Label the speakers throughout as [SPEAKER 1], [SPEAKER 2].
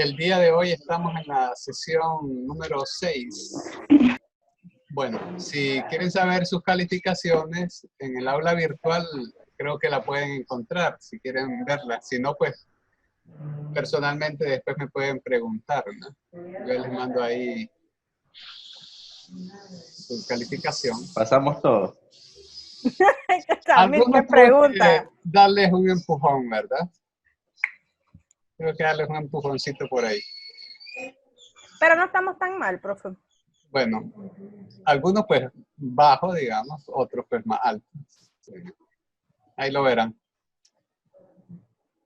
[SPEAKER 1] el día de hoy estamos en la sesión número 6. Bueno, si quieren saber sus calificaciones en el aula virtual, creo que la pueden encontrar, si quieren verla. Si no, pues personalmente después me pueden preguntar, ¿no? Yo les mando ahí su calificación.
[SPEAKER 2] Pasamos todo.
[SPEAKER 1] Algunos
[SPEAKER 3] ¿Qué
[SPEAKER 1] tuve
[SPEAKER 3] pregunta?
[SPEAKER 1] que darles un empujón, ¿verdad? Tengo que darles un empujoncito por ahí.
[SPEAKER 3] Pero no estamos tan mal, profe.
[SPEAKER 1] Bueno, algunos pues bajos, digamos, otros pues más altos. Sí. Ahí lo verán.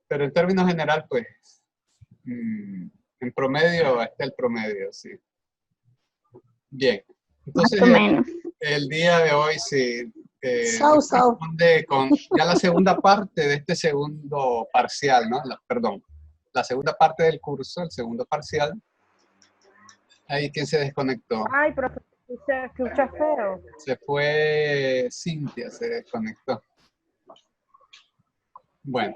[SPEAKER 1] Pero en términos general, pues, en promedio está el promedio, sí. Bien. Entonces,
[SPEAKER 4] Más o menos.
[SPEAKER 1] el día de hoy sí nos corresponde con ya la segunda parte de este segundo parcial, ¿no? Perdón, la segunda parte del curso, el segundo parcial. Ahí, ¿quién se desconectó?
[SPEAKER 3] Ay, profe, se escucha feo.
[SPEAKER 1] Se fue Cintia, se desconectó. Bueno.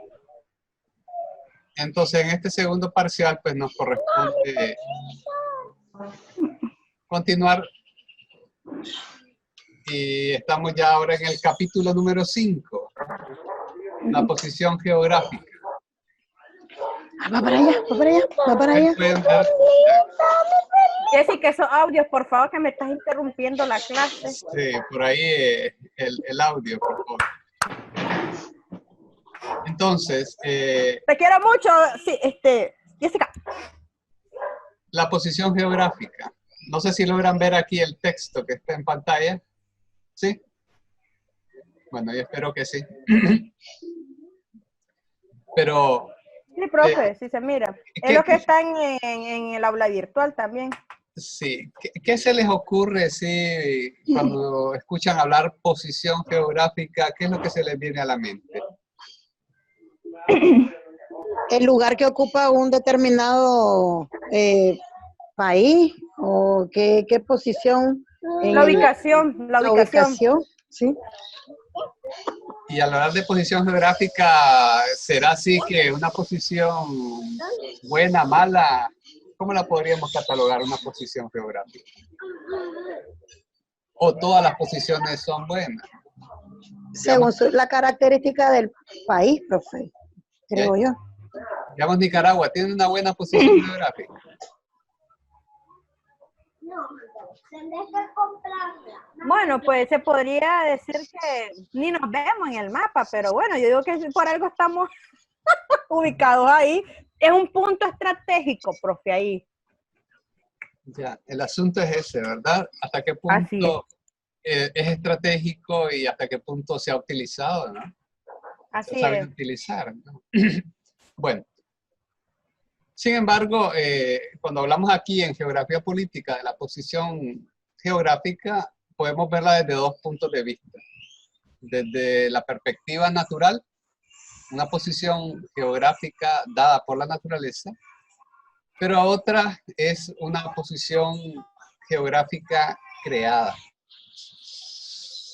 [SPEAKER 1] Entonces, en este segundo parcial, pues nos corresponde continuar. Y estamos ya ahora en el capítulo número 5, la posición geográfica.
[SPEAKER 4] Va para allá, va para allá, va para allá.
[SPEAKER 1] Pueden ver,
[SPEAKER 3] Jessica, esos audios, por favor, que me estás interrumpiendo la clase.
[SPEAKER 1] sí, por ahí el audio, por favor. Entonces,
[SPEAKER 3] Te quiero mucho, sí, Jessica.
[SPEAKER 1] la posición geográfica. No sé si logran ver aquí el texto que está en pantalla. ¿Sí? Bueno, yo espero que sí. Pero...
[SPEAKER 3] Sí, profe, sí se mira. Es lo que está en el aula virtual también.
[SPEAKER 1] Sí. ¿Qué se les ocurre si cuando escuchan hablar posición geográfica, qué es lo que se les viene a la mente?
[SPEAKER 5] El lugar que ocupa un determinado país o qué posición.
[SPEAKER 3] La ubicación, la ubicación.
[SPEAKER 5] Sí.
[SPEAKER 1] Y al hablar de posición geográfica, ¿será así que una posición buena, mala? ¿Cómo la podríamos catalogar una posición geográfica? ¿O todas las posiciones son buenas?
[SPEAKER 5] Según la característica del país, profe, creo yo.
[SPEAKER 1] Digamos, Nicaragua tiene una buena posición geográfica.
[SPEAKER 3] Bueno, pues se podría decir que ni nos vemos en el mapa, pero bueno, yo digo que por algo estamos ubicados ahí. Es un punto estratégico, profe, ahí.
[SPEAKER 1] Ya, el asunto es ese, ¿verdad? ¿Hasta qué punto es estratégico y hasta qué punto se ha utilizado, ¿no?
[SPEAKER 3] Así
[SPEAKER 1] Se sabe
[SPEAKER 3] es.
[SPEAKER 1] utilizar, ¿no? Bueno. Sin embargo, cuando hablamos aquí en geografía política de la posición geográfica, podemos verla desde dos puntos de vista. Desde la perspectiva natural, una posición geográfica dada por la naturaleza, pero otra es una posición geográfica creada.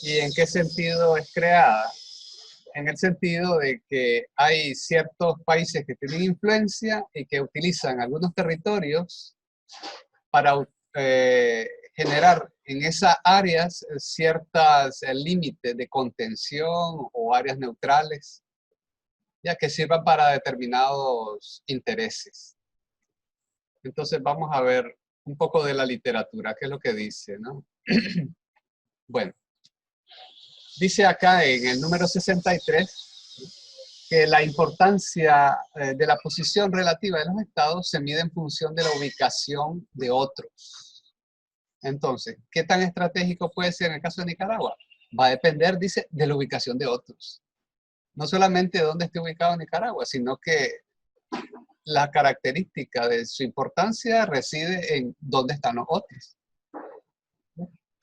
[SPEAKER 1] ¿Y en qué sentido es creada? En el sentido de que hay ciertos países que tienen influencia y que utilizan algunos territorios para generar en esas áreas ciertas límites de contención o áreas neutrales, ya que sirvan para determinados intereses. Entonces vamos a ver un poco de la literatura, qué es lo que dice, ¿no? Bueno. Dice acá en el número 63 que la importancia de la posición relativa de los estados se mide en función de la ubicación de otros. Entonces, ¿qué tan estratégico puede ser en el caso de Nicaragua? Va a depender, dice, de la ubicación de otros. No solamente de dónde esté ubicado Nicaragua, sino que la característica de su importancia reside en dónde están los otros.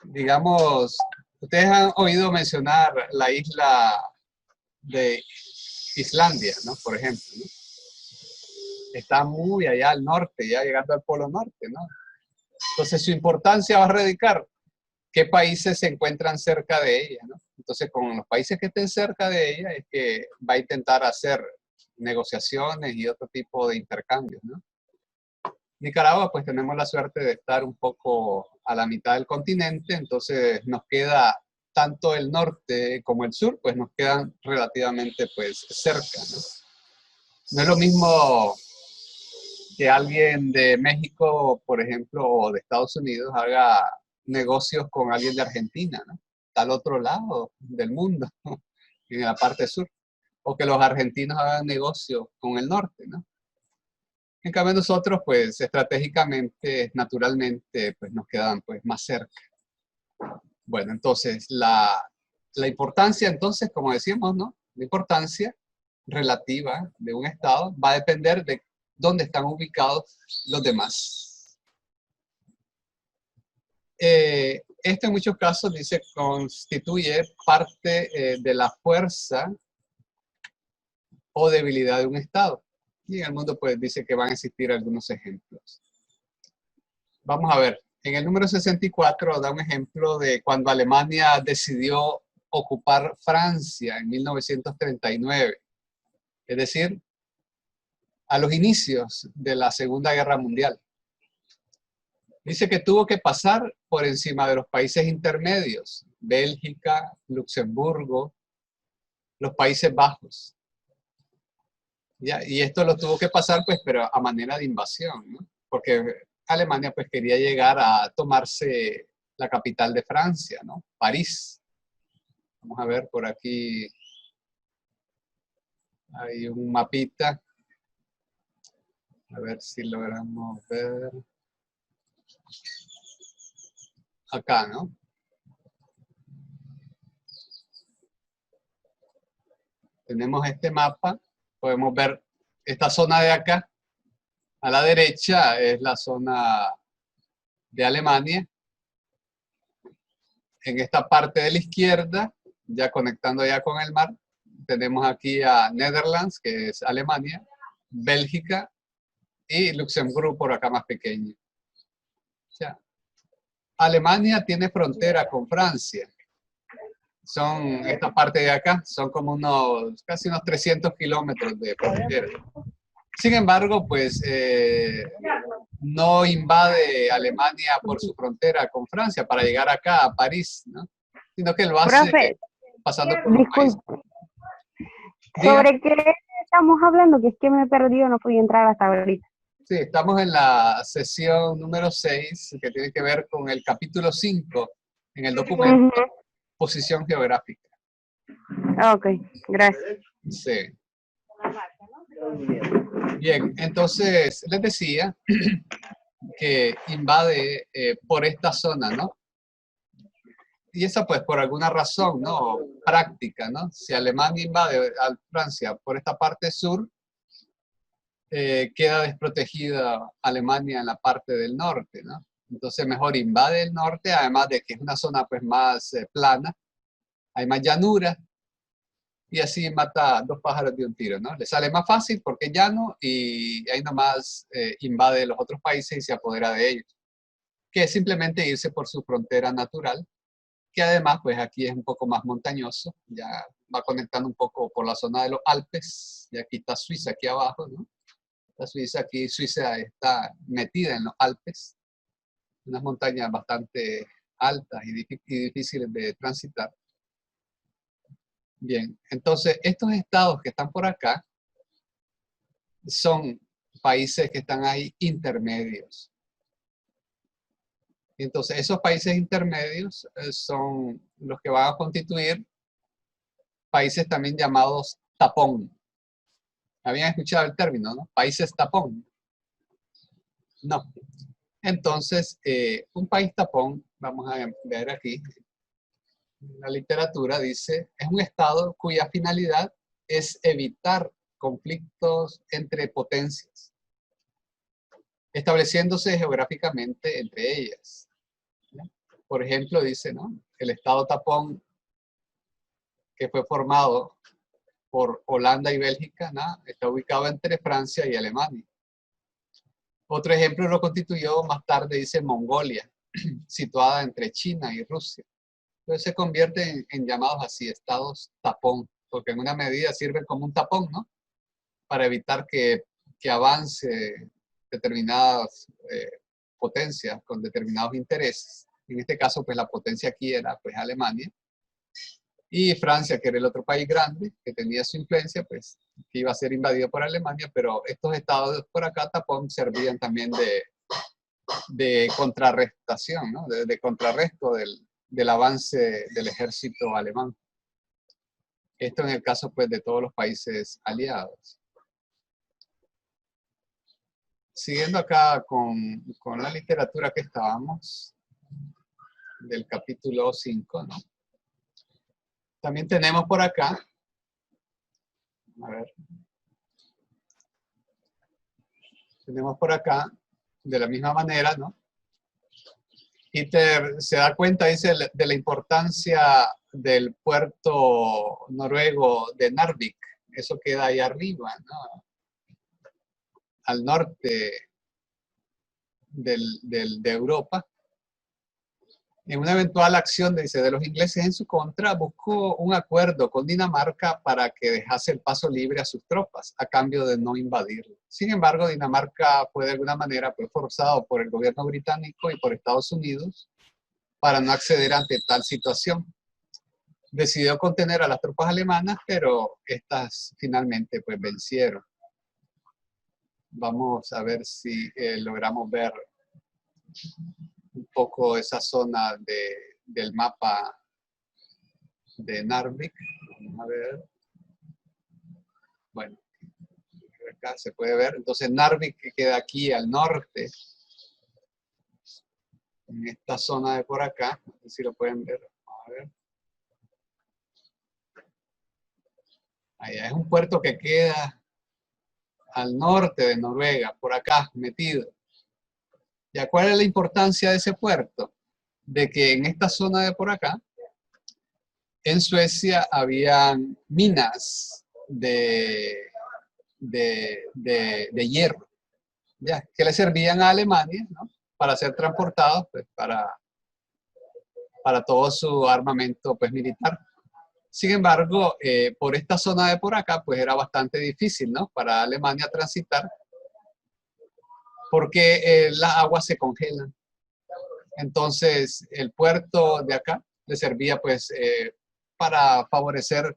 [SPEAKER 1] Digamos, ustedes han oído mencionar la isla de Islandia, ¿no? Por ejemplo, ¿no? Está muy allá al norte, ya llegando al polo norte, ¿no? Entonces su importancia va a radicar qué países se encuentran cerca de ella, ¿no? Entonces con los países que estén cerca de ella es que va a intentar hacer negociaciones y otro tipo de intercambios, ¿no? Nicaragua, pues tenemos la suerte de estar un poco a la mitad del continente, entonces nos queda tanto el norte como el sur, pues nos quedan relativamente pues cerca, ¿no? No es lo mismo que alguien de México, por ejemplo, o de Estados Unidos haga negocios con alguien de Argentina, ¿no? Está al otro lado del mundo, en la parte sur. O que los argentinos hagan negocios con el norte, ¿no? En cambio nosotros, pues, estratégicamente, naturalmente, pues, nos quedan, pues, más cerca. Bueno, entonces, la importancia, entonces, como decíamos, ¿no? La importancia relativa de un estado va a depender de dónde están ubicados los demás. Esto en muchos casos, dice, constituye parte de la fuerza o debilidad de un estado. Y en el mundo, pues, dice que van a existir algunos ejemplos. Vamos a ver. En el número 64 da un ejemplo de cuando Alemania decidió ocupar Francia en 1939. Es decir, a los inicios de la Segunda Guerra Mundial. Dice que tuvo que pasar por encima de los países intermedios, Bélgica, Luxemburgo, los Países Bajos. ¿Ya? Y esto lo tuvo que pasar, pues, pero a manera de invasión, ¿no? Porque Alemania, pues, quería llegar a tomarse la capital de Francia, ¿no? París. Vamos a ver por aquí. Hay un mapita. A ver si logramos ver. Acá, ¿no? Tenemos este mapa. Podemos ver esta zona de acá. A la derecha es la zona de Alemania. En esta parte de la izquierda, ya conectando ya con el mar, tenemos aquí a Netherlands, que es Alemania, Bélgica y Luxemburgo por acá más pequeño. O sea, Alemania tiene frontera con Francia. Son, esta parte de acá, son como casi unos 300 kilómetros de frontera. Sin embargo, pues no invade Alemania por su frontera con Francia para llegar acá a París, ¿no? Sino que lo hace
[SPEAKER 4] Profe,
[SPEAKER 1] pasando por los países.
[SPEAKER 4] disculpe,
[SPEAKER 1] Diga.
[SPEAKER 4] ¿sobre qué estamos hablando? Que es que me he perdido, no pude entrar hasta ahorita.
[SPEAKER 1] Sí, estamos en la sesión número 6, que tiene que ver con el capítulo 5 en el documento, posición geográfica.
[SPEAKER 4] Ok, gracias.
[SPEAKER 1] Sí. Bien, entonces les decía que invade por esta zona, ¿no? Y esa pues por alguna razón, ¿no? Práctica, ¿no? Si Alemania invade a Francia por esta parte sur, queda desprotegida Alemania en la parte del norte, ¿no? Entonces mejor invade el norte, además de que es una zona pues más plana, hay más llanura, y así mata dos pájaros de un tiro, ¿no? Le sale más fácil porque es llano y ahí nomás invade los otros países y se apodera de ellos, que es simplemente irse por su frontera natural, que además pues aquí es un poco más montañoso, ya va conectando un poco por la zona de los Alpes, y aquí está Suiza aquí abajo, ¿no? La Suiza, aquí Suiza está metida en los Alpes, unas montañas bastante altas y difíciles de transitar. Bien, entonces estos estados que están por acá son países que están ahí intermedios. Entonces esos países intermedios son los que van a constituir países también llamados tapón. ¿Habían escuchado el término, no? Países tapón. No. Entonces, un país tapón, vamos a ver aquí, la literatura dice, es un estado cuya finalidad es evitar conflictos entre potencias, estableciéndose geográficamente entre ellas. Por ejemplo, dice, ¿no? El estado tapón que fue formado por Holanda y Bélgica, ¿no? Está ubicado entre Francia y Alemania. Otro ejemplo lo constituyó más tarde, dice Mongolia, situada entre China y Rusia. Entonces se convierten en llamados así, estados tapón, porque en una medida sirven como un tapón, ¿no? Para evitar que avance determinadas potencias con determinados intereses. En este caso, pues la potencia aquí era pues Alemania. Y Francia, que era el otro país grande, que tenía su influencia, pues que iba a ser invadido por Alemania, pero estos estados por acá, tapón, servían también de contrarrestación, ¿no? De contrarresto del avance del ejército alemán. Esto en el caso, pues, de todos los países aliados. Siguiendo acá con la literatura que estábamos, del capítulo 5, ¿no? También tenemos por acá, a ver, tenemos por acá, de la misma manera, ¿no? Hitler se da cuenta, dice, de la importancia del puerto noruego de Narvik. Eso queda ahí arriba, ¿no? Al norte de Europa. En una eventual acción, dice, de los ingleses en su contra, buscó un acuerdo con Dinamarca para que dejase el paso libre a sus tropas, a cambio de no invadirlo. Sin embargo, Dinamarca fue de alguna manera forzado por el gobierno británico y por Estados Unidos para no acceder ante tal situación. Decidió contener a las tropas alemanas, pero estas finalmente pues vencieron. Vamos a ver si logramos ver un poco esa zona del mapa de Narvik. Vamos a ver. Bueno, acá se puede ver. Entonces Narvik queda aquí al norte, en esta zona de por acá. No sé si lo pueden ver. Vamos a ver. Allá es un puerto que queda al norte de Noruega, por acá, metido. ¿Y cuál es la importancia de ese puerto? De que en esta zona de por acá, en Suecia, habían minas de hierro, ¿ya? Que le servían a Alemania, ¿no? Para ser transportados pues, para todo su armamento pues, militar. Sin embargo, por esta zona de por acá, pues era bastante difícil, ¿no? Para Alemania transitar, porque las aguas se congelan. Entonces, el puerto de acá le servía, pues, para favorecer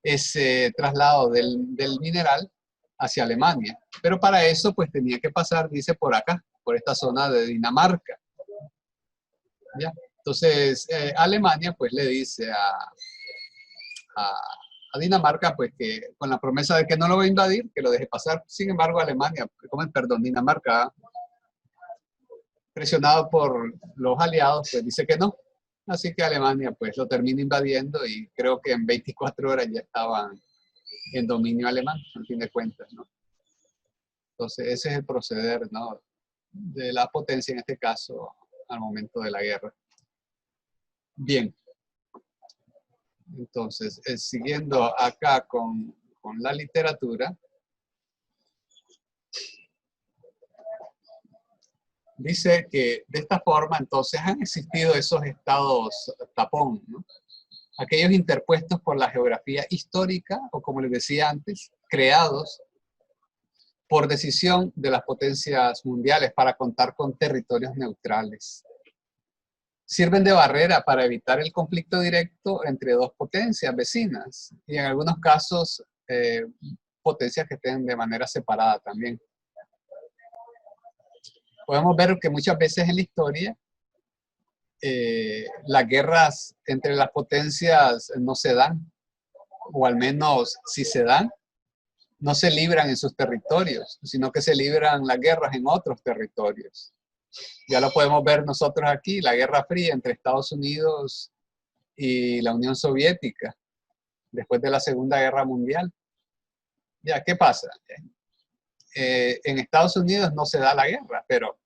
[SPEAKER 1] ese traslado del mineral hacia Alemania. Pero para eso, pues, tenía que pasar, dice, por acá, por esta zona de Dinamarca. ¿Ya? Entonces, Alemania, pues, le dice a Dinamarca, pues que con la promesa de que no lo va a invadir, que lo deje pasar. Sin embargo, Alemania, perdón, Dinamarca, presionado por los aliados, pues dice que no. Así que Alemania, pues lo termina invadiendo y creo que en 24 horas ya estaban en dominio alemán, al fin de cuentas, ¿no? Entonces, ese es el proceder, ¿no? De la potencia, en este caso, al momento de la guerra. Bien. Entonces, siguiendo acá con la literatura, dice que de esta forma entonces han existido esos estados tapón, ¿no? Aquellos interpuestos por la geografía histórica, o como les decía antes, creados por decisión de las potencias mundiales para contar con territorios neutrales. Sirven de barrera para evitar el conflicto directo entre dos potencias vecinas y en algunos casos potencias que estén de manera separada también. Podemos ver que muchas veces en la historia las guerras entre las potencias no se dan, o al menos si se dan, no se libran en sus territorios, sino que se libran las guerras en otros territorios. Ya lo podemos ver nosotros aquí, la Guerra Fría entre Estados Unidos y la Unión Soviética, después de la Segunda Guerra Mundial. Ya, ¿qué pasa? En Estados Unidos no se da la guerra, pero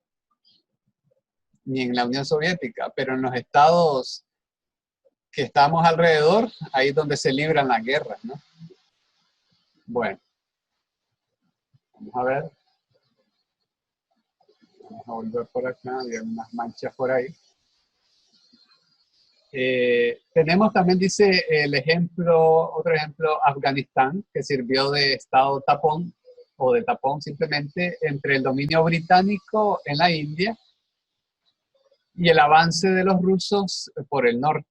[SPEAKER 1] ni en la Unión Soviética, pero en los estados que estamos alrededor, ahí es donde se libran las guerras, ¿no? Bueno, vamos a ver. Vamos a volver por acá, hay unas manchas por ahí. Tenemos también, dice el ejemplo, otro ejemplo, Afganistán, que sirvió de estado tapón o de tapón simplemente entre el dominio británico en la India y el avance de los rusos por el norte.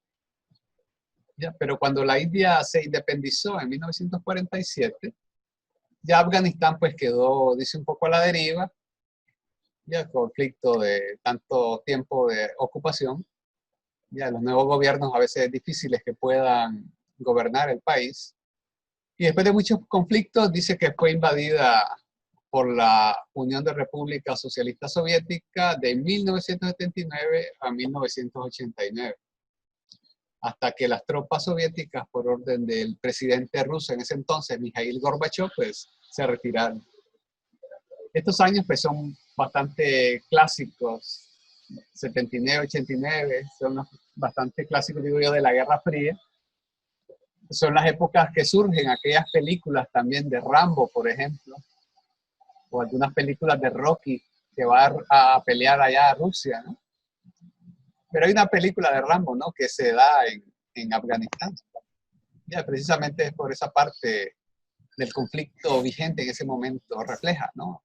[SPEAKER 1] ¿Ya? Pero cuando la India se independizó en 1947, ya Afganistán pues quedó, dice, un poco a la deriva, ya conflicto de tanto tiempo de ocupación, ya los nuevos gobiernos a veces es difíciles que puedan gobernar el país. Y después de muchos conflictos dice que fue invadida por la Unión de Repúblicas Socialistas Soviéticas de 1979 a 1989. Hasta que las tropas soviéticas, por orden del presidente ruso en ese entonces, Mikhail Gorbachev, pues se retiraron. Estos años pues son bastante clásicos, 79, 89, son bastante clásicos, digo yo, de la Guerra Fría. Son las épocas que surgen aquellas películas también de Rambo, por ejemplo, o algunas películas de Rocky que va a pelear allá a Rusia, ¿no? Pero hay una película de Rambo, ¿no?, que se da en Afganistán. Ya, precisamente es por esa parte del conflicto vigente en ese momento, refleja, ¿no?,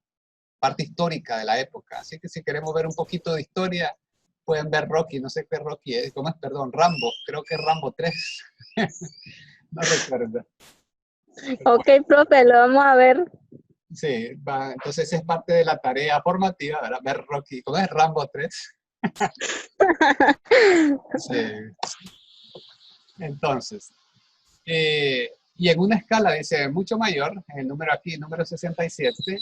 [SPEAKER 1] parte histórica de la época. Así que si queremos ver un poquito de historia, pueden ver Rocky, no sé qué Rocky es, ¿cómo es? Perdón, Rambo, creo que es Rambo 3. No recuerdo.
[SPEAKER 4] Ok, profe, lo vamos a ver.
[SPEAKER 1] Sí, entonces es parte de la tarea formativa, ¿verdad? Ver Rocky, ¿cómo es? Rambo 3. Sí. Entonces, y en una escala, dice, mucho mayor, el número aquí, número 67,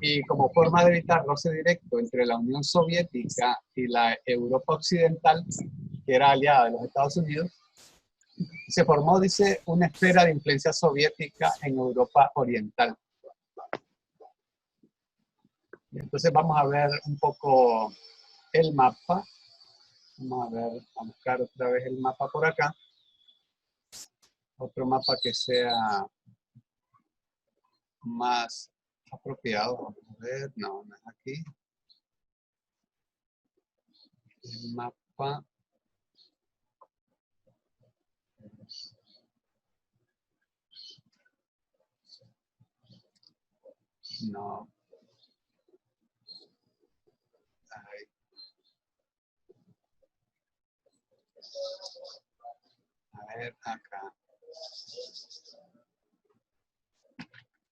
[SPEAKER 1] y como forma de evitar roce directo entre la Unión Soviética y la Europa Occidental, que era aliada de los Estados Unidos, se formó, dice, una esfera de influencia soviética en Europa Oriental. Entonces vamos a ver un poco el mapa. Vamos a ver, a buscar otra vez el mapa por acá. Otro mapa que sea más apropiado. Vamos a ver, no, no es aquí. El mapa. No. Ahí. A ver, acá.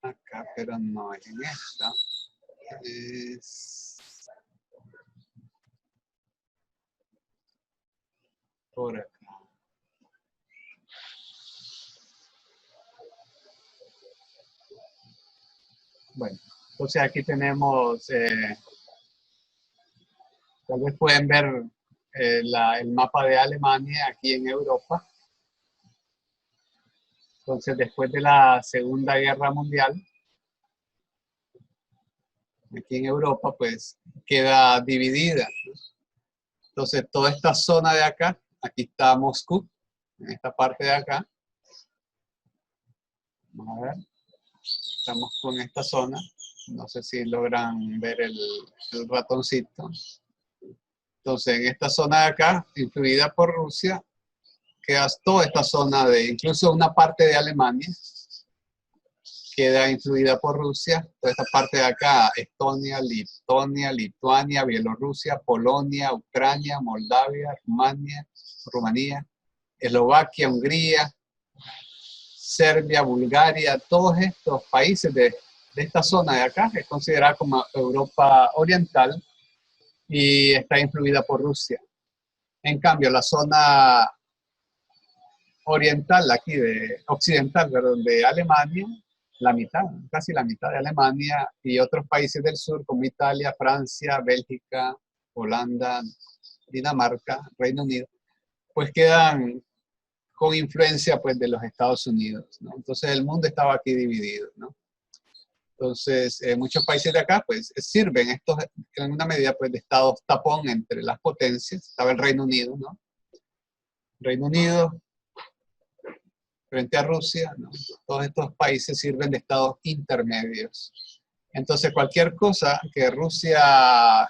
[SPEAKER 1] Acá, pero no es en esta. Es por acá. Bueno, entonces aquí tenemos, tal vez pueden ver el mapa de Alemania aquí en Europa. Entonces, después de la Segunda Guerra Mundial, aquí en Europa, pues queda dividida, ¿no? Entonces, toda esta zona de acá, aquí está Moscú, en esta parte de acá. Vamos a ver, estamos con esta zona. No sé si logran ver el ratoncito. Entonces, en esta zona de acá, influida por Rusia, queda toda esta zona de, incluso una parte de Alemania, queda influida por Rusia. Toda esta parte de acá, Estonia, Letonia, Lituania, Bielorrusia, Polonia, Ucrania, Moldavia, Rumanía, Eslovaquia, Hungría, Serbia, Bulgaria, todos estos países de esta zona de acá es considerada como Europa Oriental y está influida por Rusia. En cambio, la zona oriental, aquí occidental, perdón, de Alemania, la mitad, casi la mitad de Alemania y otros países del sur como Italia, Francia, Bélgica, Holanda, Dinamarca, Reino Unido, pues quedan con influencia pues de los Estados Unidos, ¿no? Entonces el mundo estaba aquí dividido, ¿no? Entonces muchos países de acá pues sirven estos en una medida pues de estados tapón entre las potencias. Estaba el Reino Unido, ¿no? Reino Unido frente a Rusia, ¿no? Todos estos países sirven de estados intermedios. Entonces cualquier cosa que Rusia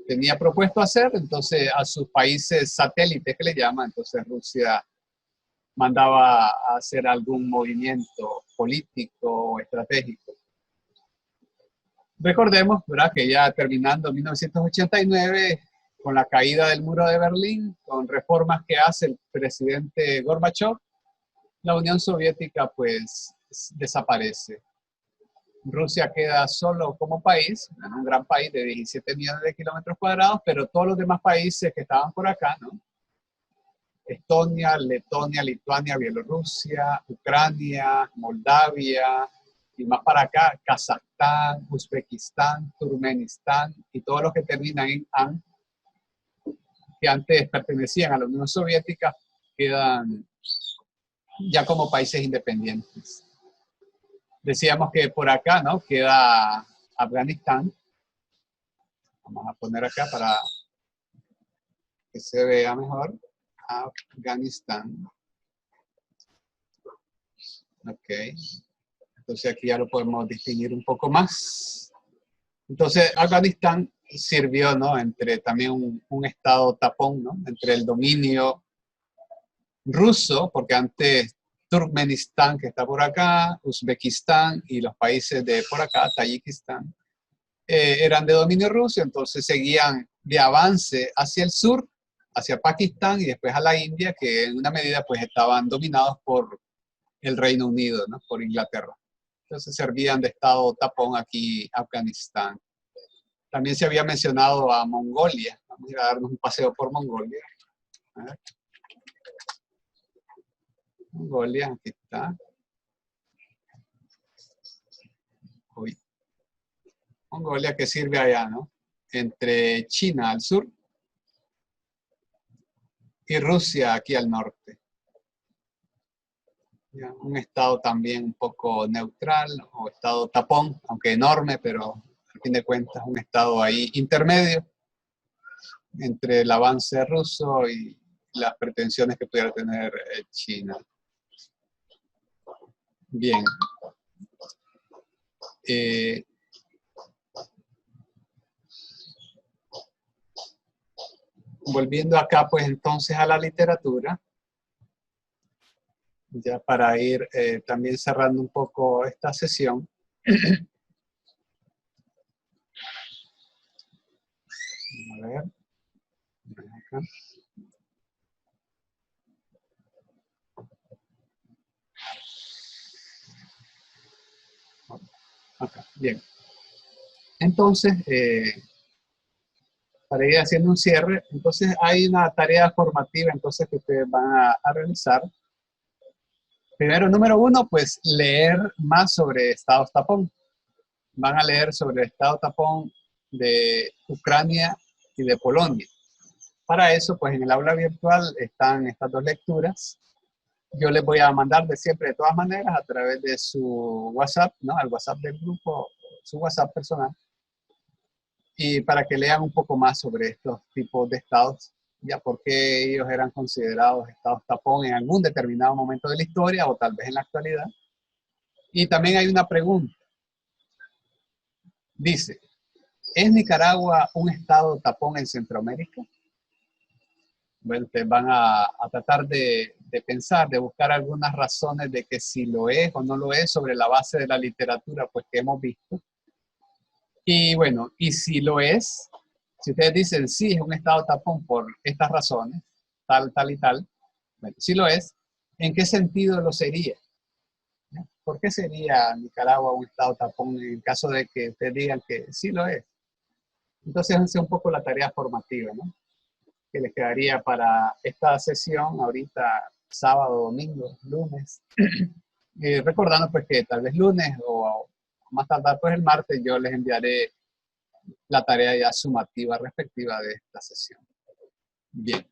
[SPEAKER 1] tenía propuesto hacer, entonces a sus países satélites que le llaman, entonces Rusia mandaba a hacer algún movimiento político o estratégico. recordemos, ¿verdad?, que ya terminando 1989, con la caída del muro de Berlín, con reformas que hace el presidente Gorbachev, la Unión Soviética pues desaparece. Rusia queda solo como país, un gran país de 17 millones de kilómetros cuadrados, pero todos los demás países que estaban por acá, ¿no? Estonia, Letonia, Lituania, Bielorrusia, Ucrania, Moldavia, y más para acá, Kazajstán, Uzbekistán, Turkmenistán, y todos los que terminan en AN, que antes pertenecían a la Unión Soviética, quedan ya como países independientes. Decíamos que por acá, ¿no?, queda Afganistán. Vamos a poner acá para que se vea mejor. Afganistán. Ok. Entonces aquí ya lo podemos distinguir un poco más. Entonces Afganistán sirvió, ¿no?, entre también un estado tapón, ¿no?, entre el dominio ruso, porque antes Turkmenistán, que está por acá, Uzbekistán y los países de por acá, Tayikistán, eran de dominio ruso, entonces seguían de avance hacia el sur, hacia Pakistán y después a la India, que en una medida pues estaban dominados por el Reino Unido, ¿no?, por Inglaterra. Entonces servían de estado tapón aquí Afganistán. También se había mencionado a Mongolia. Vamos a ir a darnos un paseo por Mongolia. A ver. Mongolia, aquí está. Uy. Mongolia que sirve allá, ¿no?, entre China al sur y Rusia aquí al norte. Ya, un estado también un poco neutral, o estado tapón, aunque enorme, pero al fin de cuentas un estado ahí intermedio entre el avance ruso y las pretensiones que pudiera tener China. Bien. Volviendo acá, pues entonces a la literatura, ya para ir también cerrando un poco esta sesión. A ver. Acá. Acá. Bien. Entonces, para ir haciendo un cierre, entonces hay una tarea formativa entonces que ustedes van a realizar. Primero, número uno, pues leer más sobre estados tapón. Van a leer sobre el estado tapón de Ucrania y de Polonia. Para eso, pues en el aula virtual están estas dos lecturas. Yo les voy a mandar de siempre, de todas maneras, a través de su WhatsApp, ¿no?, al WhatsApp del grupo, su WhatsApp personal, y para que lean un poco más sobre estos tipos de estados, ya por qué ellos eran considerados estados tapón en algún determinado momento de la historia o tal vez en la actualidad. Y también hay una pregunta. Dice, ¿es Nicaragua un estado tapón en Centroamérica? Bueno, ustedes van a tratar de pensar, de buscar algunas razones de que si lo es o no lo es sobre la base de la literatura pues que hemos visto. Y bueno, y si lo es, si ustedes dicen sí, es un estado tapón por estas razones, tal, tal y tal, bueno, si lo es, ¿en qué sentido lo sería? ¿Por qué sería Nicaragua un estado tapón en el caso de que ustedes digan que sí lo es? Entonces, esa es un poco la tarea formativa, ¿no?, que les quedaría para esta sesión ahorita, sábado, domingo, lunes. Recordando pues que tal vez lunes o más tardar pues el martes yo les enviaré la tarea ya sumativa respectiva de esta sesión. Bien.